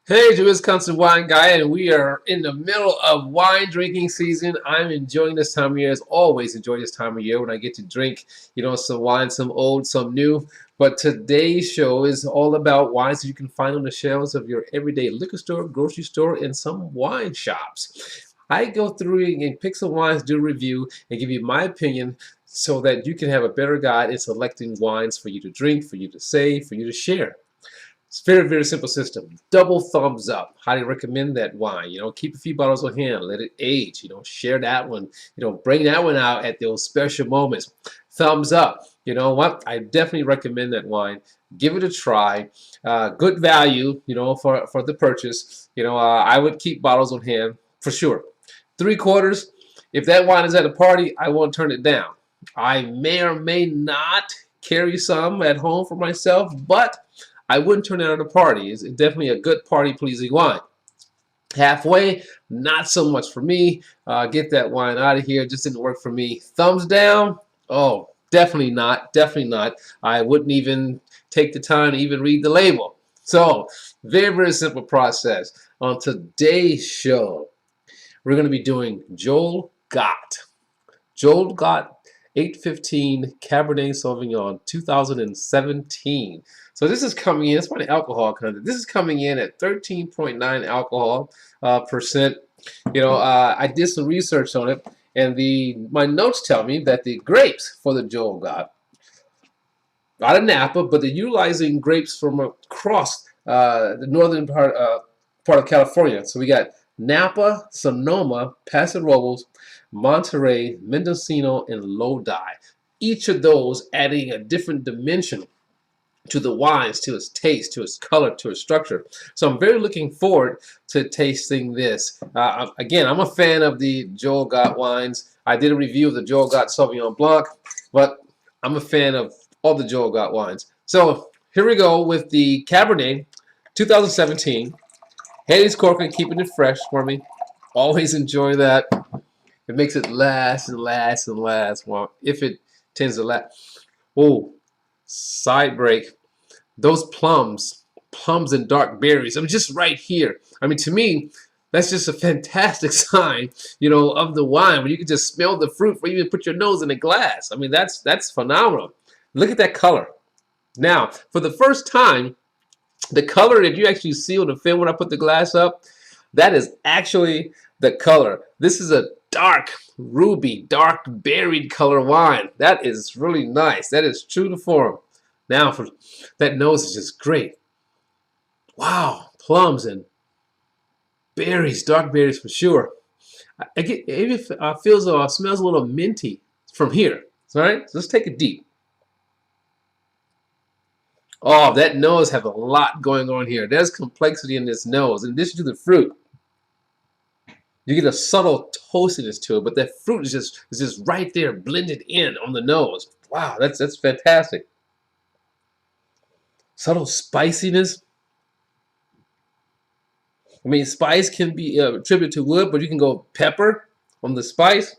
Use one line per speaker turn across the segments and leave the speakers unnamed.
Hey, Joe, Wisconsin wine guy, and we are in the middle of wine drinking season. I'm enjoying this time of year, as always. Enjoy this time of year when I get to drink, some wine, some old, some new. But today's show is all about wines that you can find on the shelves of your everyday liquor store, grocery store, and some wine shops. I go through and pick some wines, do a review, and give you my opinion so that you can have a better guide in selecting wines for you to drink, for you to save, for you to share. It's a very, very simple system. Double thumbs up. Highly recommend that wine. Keep a few bottles on hand. Let it age. Share that one. Bring that one out at those special moments. Thumbs up. You know what? I definitely recommend that wine. Give it a try. Good value, for the purchase. I would keep bottles on hand for sure. 3/4. If that wine is at a party, I won't turn it down. I may or may not carry some at home for myself, but I wouldn't turn it at a party. It's definitely a good party-pleasing wine. Halfway, not so much for me. Get that wine out of here. Just didn't work for me. Thumbs down? Oh, definitely not. Definitely not. I wouldn't even take the time to even read the label. So, very, very simple process. On today's show, we're going to be doing Joel Gott. Joel Gott 815 Cabernet Sauvignon 2017. So this is coming in, it's probably alcohol content. This is coming in at 13.9 alcohol percent. I did some research on it, and my notes tell me that the grapes for the Joel Gott, out of Napa, but they're utilizing grapes from across the northern part of California. So we got Napa, Sonoma, Paso Robles, Monterey, Mendocino, and Lodi. Each of those adding a different dimension to the wines, to its taste, to its color, to its structure. So I'm very looking forward to tasting this. Again, I'm a fan of the Joel Gott wines. I did a review of the Joel Gott Sauvignon Blanc, but I'm a fan of all the Joel Gott wines. So here we go with the Cabernet 2017. Haley's corking, keeping it fresh for me. Always enjoy that. It makes it last and last and last. Well, if it tends to last. Oh, side break. Those plums and dark berries. I mean, just right here. I mean, to me, that's just a fantastic sign, of the wine when you can just smell the fruit before you even put your nose in a glass. I mean, that's phenomenal. Look at that color. Now, for the first time, the color that you actually see on the film when I put the glass up, that is actually the color. This is a dark ruby, dark berried color wine. That is really nice. That is true to form. Now, for that nose is just great. Wow, plums and berries, dark berries for sure. I get it smells a little minty from here. All right, so let's take it deep. Oh, that nose has a lot going on here. There's complexity in this nose. In addition to the fruit, you get a subtle toastiness to it, but that fruit is just right there, blended in on the nose. Wow, that's fantastic. Subtle spiciness. I mean, spice can be attributed to wood, but you can go pepper on the spice.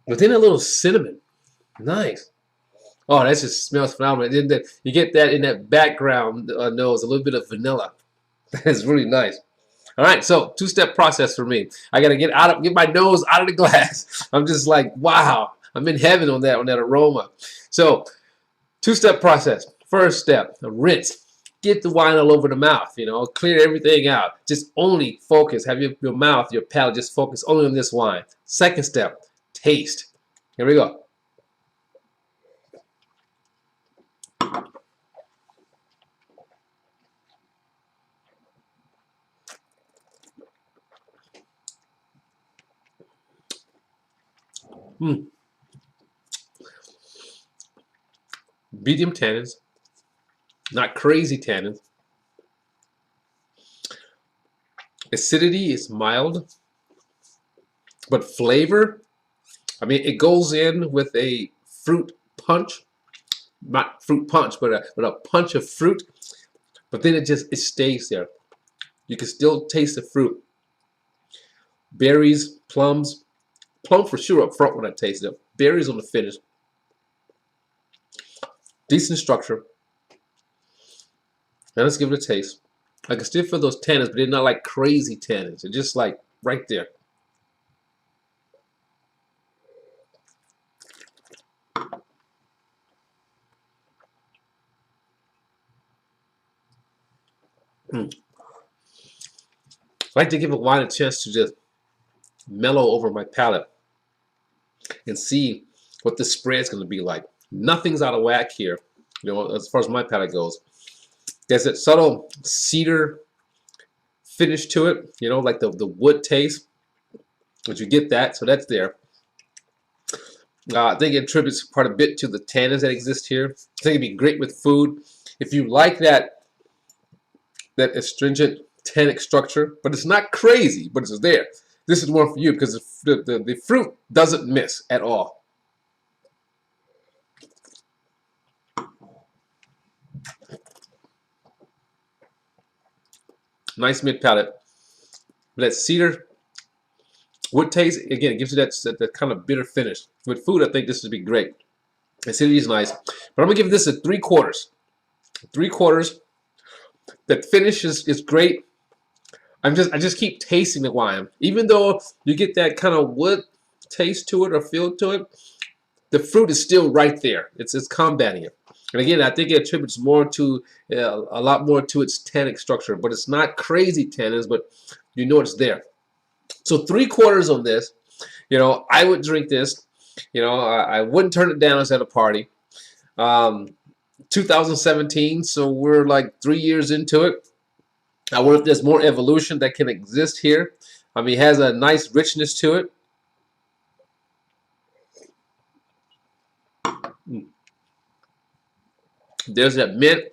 But then a little cinnamon. Nice. Oh, that just smells phenomenal. And then you get that in that background nose, a little bit of vanilla. That is really nice. All right, so two-step process for me. I gotta get my nose out of the glass. I'm just like, wow, I'm in heaven on that aroma. So, two-step process. First step, rinse. Get the wine all over the mouth. Clear everything out. Just only focus. Have your mouth, your palate, just focus only on this wine. Second step, taste. Here we go. Medium tannins, not crazy tannins. Acidity is mild, but flavor, I mean, it goes in with a fruit punch, not fruit punch, but a punch of fruit. But then it stays there. You can still taste the fruit. Berries, plums, plum for sure up front when I taste it. Berries on the finish. Decent structure. Now let's give it a taste. I can still feel those tannins, but they're not like crazy tannins. They're just like right there. Mm. I like to give a wine a chance to just mellow over my palate and see what the spread's going to be like. Nothing's out of whack here, you know, as far as my palate goes. There's that subtle cedar finish to it, you know, like the wood taste, but you get that, so that's there. I think it attributes quite a bit to the tannins that exist here. I think it'd be great with food. If you like that astringent tannic structure, but it's not crazy, but it's there. This is more for you because the fruit doesn't miss at all. Nice mid palate. That cedar wood taste, again, it gives you that kind of bitter finish. With food, I think this would be great. Acidity is nice, but I'm gonna give this a 3/4. 3/4. That finish is great. I just keep tasting the wine, even though you get that kind of wood taste to it or feel to it. The fruit is still right there. It's combating it. And again, I think it attributes more to a lot more to its tannic structure, but it's not crazy tannins, but you know it's there. So 3/4 on this. You know, I would drink this. You know, I wouldn't turn it down at a party. 2017, so we're like 3 years into it. I wonder if there's more evolution that can exist here. I mean, it has a nice richness to it. There's that mint.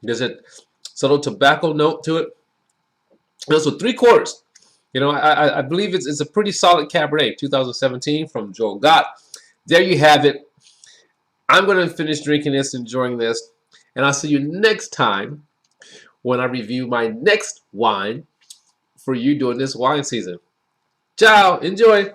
There's a subtle tobacco note to it. And so 3/4. You know, I believe it's a pretty solid Cabernet, 2017 from Joel Gott. There you have it. I'm going to finish drinking this, enjoying this, and I'll see you next time when I review my next wine for you during this wine season. Ciao. Enjoy.